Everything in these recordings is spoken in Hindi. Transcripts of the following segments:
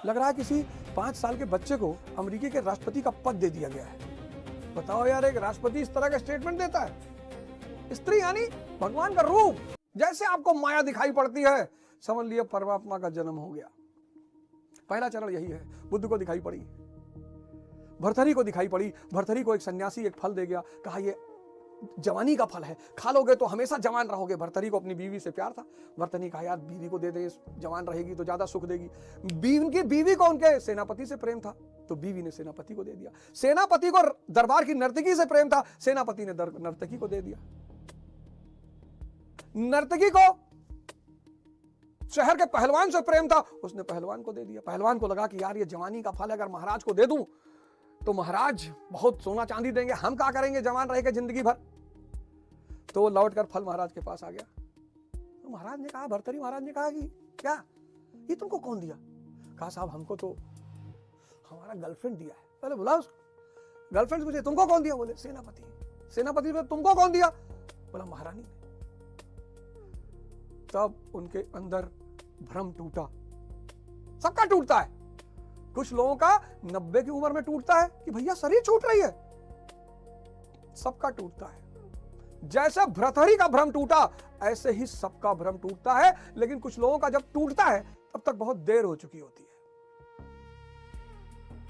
लग रहा है किसी 5 साल के बच्चे को अमेरिकी के राष्ट्रपति का पद दे दिया गया है। बताओ यार, एक राष्ट्रपति इस तरह का स्टेटमेंट देता है। स्त्री यानी भगवान का रूप। जैसे आपको माया दिखाई पड़ती है, समझ लिया परमात्मा का जन्म हो गया। पहला चरण यही है। बुद्ध को दिखाई पड़ी, भर्तृहरि को दिखाई पड़ी। भर्तृहरि को एक सन्यासी एक फल दे गया, कहा ये जवानी का फल है, खा लोगे तो हमेशा जवान रहोगे। भर्तृहरि को अपनी बीवी से प्यार था। भर्तृहरि ने कहा यार बीवी को दे दे, जवान रहेगी तो ज्यादा सुख देगी। उनकी बीवी को उनके सेनापति से प्रेम था, तो बीवी ने सेनापति को दे दिया। सेनापति को दरबार की नर्तकी से प्रेम था, सेनापति ने नर्तकी को दे दिया। नर्तकी को शहर के पहलवान से प्रेम था, उसने पहलवान को दे दिया। पहलवान को लगा कि यार ये जवानी का फल अगर महाराज को दे दूं तो महाराज बहुत सोना चांदी देंगे, हम क्या करेंगे जवान रह के जिंदगी भर। तो वो लौट कर फल महाराज के पास आ गया। तो महाराज ने कहा, भर्तृहरि महाराज ने कहा कि क्या ये तुमको कौन दिया? कहा साहब हमको तो हमारा गर्लफ्रेंड दिया है। पहले बोला उसको, गर्लफ्रेंड पूछे तुमको कौन दिया? बोले सेनापति। सेनापति ने तुमको कौन दिया? बोला महारानी ने। तब उनके अंदर भ्रम टूटा। सबका टूटता है। कुछ लोगों का 90 की उम्र में टूटता है कि भैया शरीर छूट रही है। सबका टूटता है। जैसे भर्तृहरि का भ्रम टूटा, ऐसे ही सबका भ्रम टूटता है। लेकिन कुछ लोगों का जब टूटता है तब तक बहुत देर हो चुकी होती है।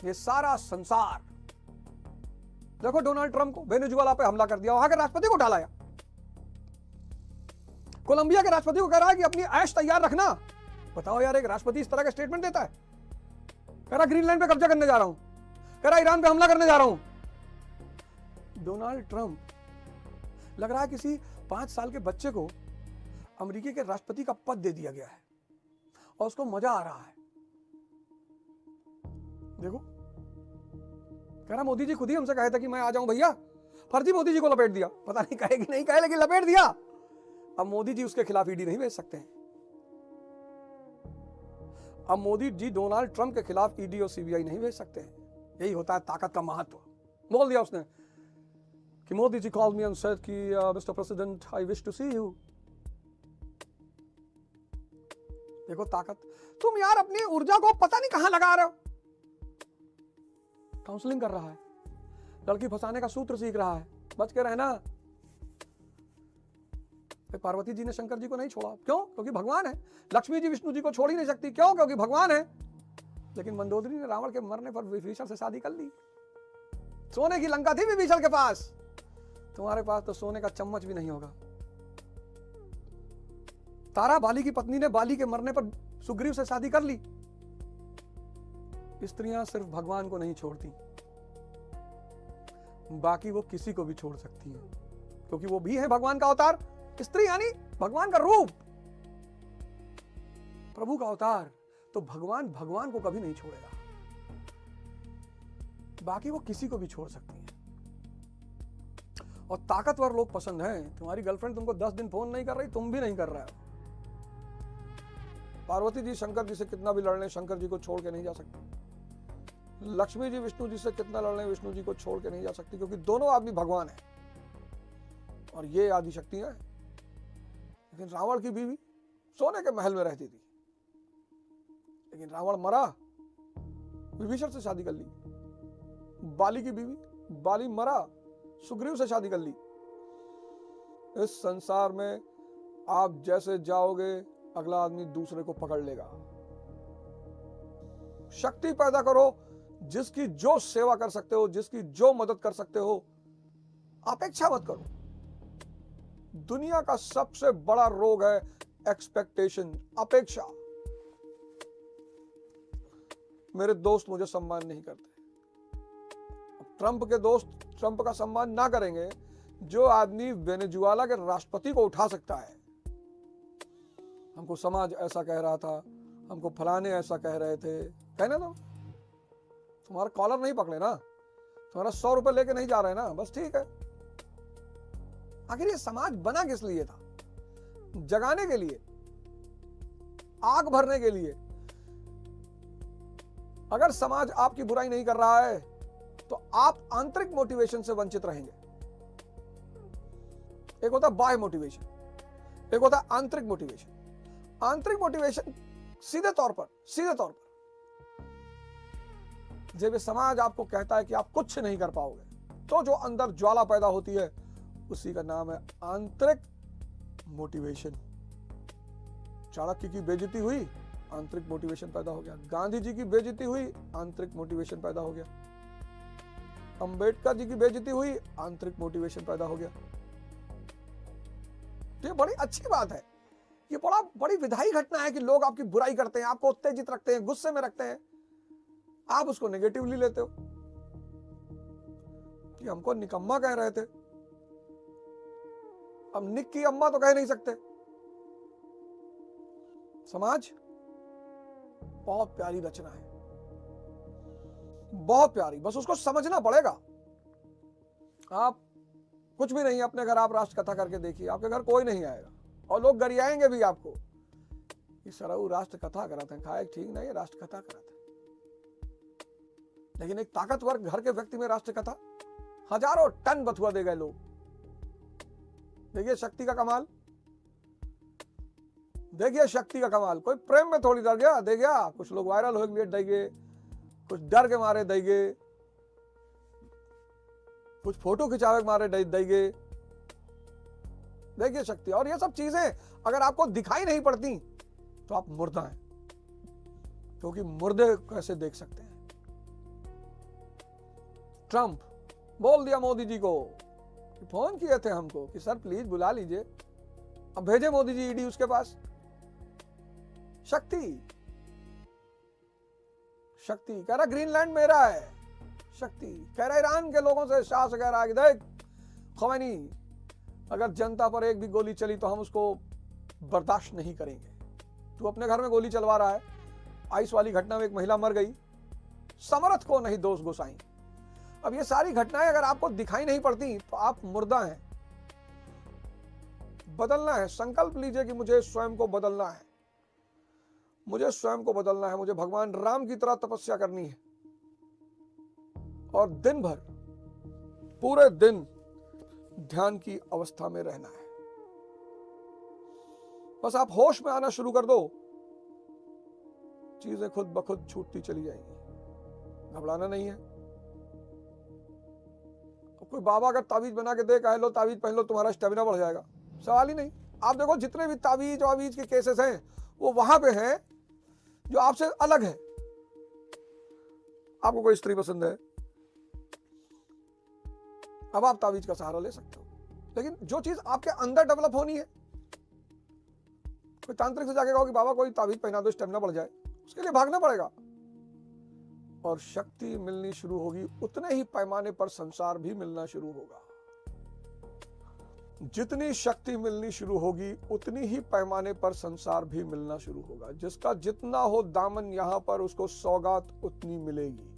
ये सारा संसार देखो, डोनाल्ड ट्रंप को वेनेजुएला पे हमला कर दिया, वहां के राष्ट्रपति को उठा लाया। कोलंबिया के राष्ट्रपति को कह रहा है कि अपनी ऐश तैयार रखना। बताओ यार, एक राष्ट्रपति इस तरह का स्टेटमेंट देता है। कह रहा ग्रीनलैंड पे कब्जा करने जा रहा हूं, कह रहा ईरान पे हमला करने जा रहा हूं। डोनाल्ड ट्रंप लग रहा है किसी 5 साल के बच्चे को अमेरिकी के राष्ट्रपति का पद दे दिया गया है और उसको मजा आ रहा है। देखो, कह रहा मोदी जी खुद ही हमसे कहे थे कि मैं आ जाऊं भैया। फर्जी मोदी जी को लपेट दिया। पता नहीं कहे कि नहीं कहे, लेकिन लपेट दिया। अब मोदी जी उसके खिलाफ ईडी नहीं भेज सकते हैं। अब मोदी जी डोनाल्ड ट्रंप के खिलाफ ईडी और सीबीआई नहीं भेज सकते हैं। यही होता है ताकत का महत्व। बोल दिया उसने कि Modi ji called me and said कि mister president I wish to see you. देखो ताकत। तुम यार अपनी ऊर्जा को पता नहीं कहां लगा रहे हो। काउंसलिंग कर रहा है, लड़की फंसाने का सूत्र सीख रहा है। बच के रहना। पार्वती जी ने शंकर जी को नहीं छोड़ा। क्यों? क्योंकि भगवान है। लक्ष्मी जी विष्णु जी को छोड़ ही नहीं सकती। क्यों? क्योंकि भगवान है। लेकिन मंदोदरी ने रावण के मरने पर विभीषण से शादी कर ली। सोने की लंका थी विभीषण के पास, तुम्हारे पास तो सोने का चम्मच भी नहीं होगा। तारा बाली की पत्नी ने बाली के मरने पर सुग्रीव से शादी कर ली। स्त्रियां सिर्फ भगवान को नहीं छोड़ती, बाकी वो किसी को भी छोड़ सकती हैं, क्योंकि वो भी है भगवान का अवतार। स्त्री यानी भगवान का रूप, प्रभु का अवतार। तो भगवान भगवान को कभी नहीं छोड़ेगा, बाकी वो किसी को भी छोड़ सकती है। और ताकतवर लोग पसंद हैं। तुम्हारी गर्लफ्रेंड तुमको 10 दिन फोन नहीं कर रही, तुम भी नहीं कर रहे हो। पार्वती जी शंकर जी से कितना भी लड़ लें, शंकर जी को छोड़ के नहीं जा सकती। लक्ष्मी जी विष्णु जी से कितना लड़ लें, विष्णु जी को छोड़ के नहीं जा सकती, क्योंकि दोनों आदमी भगवान है और ये आदि शक्ति है। लेकिन रावण की बीवी सोने के महल में रहती थी, लेकिन रावण मरा, विभीषण से शादी कर ली। बाली की बीवी, बाली मरा, सुग्रीव से शादी कर ली। इस संसार में आप जैसे जाओगे, अगला आदमी दूसरे को पकड़ लेगा। शक्ति पैदा करो, जिसकी जो सेवा कर सकते हो, जिसकी जो मदद कर सकते हो। अपेक्षा मत करो। दुनिया का सबसे बड़ा रोग है एक्सपेक्टेशन, अपेक्षा। मेरे दोस्त मुझे सम्मान नहीं करते। ट्रंप के दोस्त ट्रंप का सम्मान ना करेंगे। जो आदमी वेनेजुएला के राष्ट्रपति को उठा सकता है, हमको समाज ऐसा कह रहा था, हमको फलाने ऐसा कह रहे थे, कहने दो। तुम्हारा कॉलर नहीं पकड़े ना, तुम्हारा 100 रुपए लेके नहीं जा रहे ना, बस ठीक है। आखिर ये समाज बना किस लिए था? जगाने के लिए, आग भरने के लिए। अगर समाज आपकी बुराई नहीं कर रहा है तो आप आंतरिक मोटिवेशन से वंचित रहेंगे। एक होता है बाह्य मोटिवेशन, एक होता है आंतरिक मोटिवेशन। आंतरिक मोटिवेशन सीधे तौर पर जब ये समाज आपको कहता है कि आप कुछ नहीं कर पाओगे, तो जो अंदर ज्वाला पैदा होती है उसी का नाम है आंतरिक मोटिवेशन। चाणक्य की बेइज्जती हुई, आंतरिक मोटिवेशन पैदा हो गया। गांधी जी की बेइज्जती हुई, आंतरिक मोटिवेशन पैदा हो गया। अंबेडकर जी की बेइज्जती हुई, आंतरिक मोटिवेशन पैदा हो गया। तो ये बड़ी अच्छी बात है, ये बड़ी विधायी घटना है कि लोग आपकी बुराई करते हैं, आपको उत्तेजित रखते हैं, गुस्से में रखते हैं, आप उसको नेगेटिवली लेते हो कि हमको निकम्मा कह रहे थे। अब निक की अम्मा तो कह नहीं सकते। समाज बहुत प्यारी रचना है, बहुत प्यारी, बस उसको समझना पड़ेगा। आप कुछ भी नहीं, अपने घर आप राष्ट्र कथा करके देखिए, आपके घर कोई नहीं आएगा और लोग गरियाएंगे भी आपको कि सरऊ राष्ट्र कथा कराते हैं। खाए ठीक नहीं, राष्ट्र कथा कराते हैं। लेकिन एक ताकतवर घर के व्यक्ति में राष्ट्र कथा, हजारों टन बथुआ दे गए लोग। देखिए शक्ति का कमाल, देखिए शक्ति का कमाल। कोई प्रेम में थोड़ी डर गया, दे गया। कुछ लोग वायरल हो गए देंगे, कुछ डर के मारे देंगे, कुछ फोटो खिंचावे के मारे देंगे। देखिए शक्ति। और ये सब चीजें अगर आपको दिखाई नहीं पड़ती तो आप मुर्दा हैं, क्योंकि मुर्दे कैसे देख सकते हैं। ट्रंप बोल दिया मोदी जी को, फोन किए थे हमको कि सर प्लीज बुला लीजिए, अब भेजे मोदी जी ईडी उसके पास। शक्ति कह रहा ग्रीनलैंड मेरा है। शक्ति कह रहा ईरान के लोगों से, शाह से कह रहा है कि देख ख़ुमैनी, अगर जनता पर एक भी गोली चली तो हम उसको बर्दाश्त नहीं करेंगे। तू अपने घर में गोली चलवा रहा है। आइस वाली घटना में एक महिला मर गई, समर्थ को नहीं दोष गोसाई। अब ये सारी घटनाएं अगर आपको दिखाई नहीं पड़ती तो आप मुर्दा हैं। बदलना है, संकल्प लीजिए कि मुझे स्वयं को बदलना है, मुझे स्वयं को बदलना है, मुझे भगवान राम की तरह तपस्या करनी है और दिन भर, पूरे दिन ध्यान की अवस्था में रहना है। बस आप होश में आना शुरू कर दो, चीजें खुद ब खुद छूटती चली जाएंगी। घबराना नहीं है। कोई बाबा अगर ताबीज बना के दे, कह लो ताबीज पहन लो तुम्हारा स्टेमिना बढ़ जाएगा, सवाल ही नहीं। आप देखो जितने भी ताबीज वाबीज के केसेस हैं वो वहां पे हैं जो आपसे अलग है। आपको कोई स्त्री पसंद है, अब आप ताबीज का सहारा ले सकते हो, लेकिन जो चीज आपके अंदर डेवलप होनी है, कोई तांत्रिक से जाके कहो कि बाबा कोई ताबीज पहना दो स्टेमिना बढ़ जाए, उसके लिए भागना पड़ेगा। और शक्ति मिलनी शुरू होगी, उतने ही पैमाने पर संसार भी मिलना शुरू होगा। जितनी शक्ति मिलनी शुरू होगी उतनी ही पैमाने पर संसार भी मिलना शुरू होगा। जिसका जितना हो दामन यहां पर, उसको सौगात उतनी मिलेगी।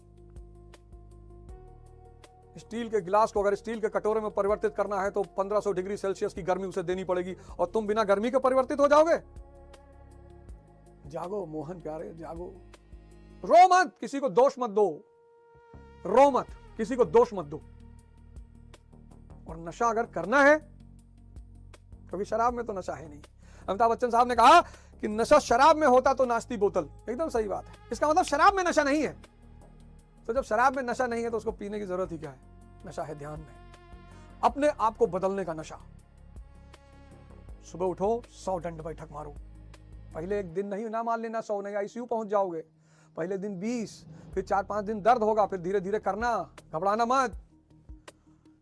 स्टील के गिलास को अगर स्टील के कटोरे में परिवर्तित करना है तो 1500 डिग्री सेल्सियस की गर्मी उसे देनी पड़ेगी, और तुम बिना गर्मी के परिवर्तित हो जाओगे। जागो मोहन प्यारे, जागो। रो मत, किसी को दोष मत दो, रो मत, किसी को दोष मत दो। और नशा अगर करना है, क्योंकि शराब में तो नशा है नहीं। अमिताभ बच्चन साहब ने कहा कि नशा शराब में होता तो नाचती बोतल। एकदम सही बात है। इसका मतलब शराब में नशा नहीं है। तो जब शराब में नशा नहीं है तो उसको पीने की जरूरत ही क्या है। नशा है ध्यान में, अपने आप को बदलने का नशा। सुबह उठो, 100 दंड बैठक मारो। पहले एक दिन नहीं ना मान लेना 100 नहीं, आईसीयू पहुंच जाओगे। पहले दिन 20, फिर 4-5 दिन दर्द होगा, फिर धीरे धीरे करना, घबराना मत।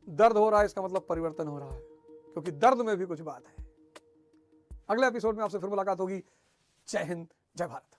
दर्द हो रहा है इसका मतलब परिवर्तन हो रहा है, क्योंकि दर्द में भी कुछ बात है। अगले एपिसोड में आपसे फिर मुलाकात होगी। जय हिंद, जय भारत।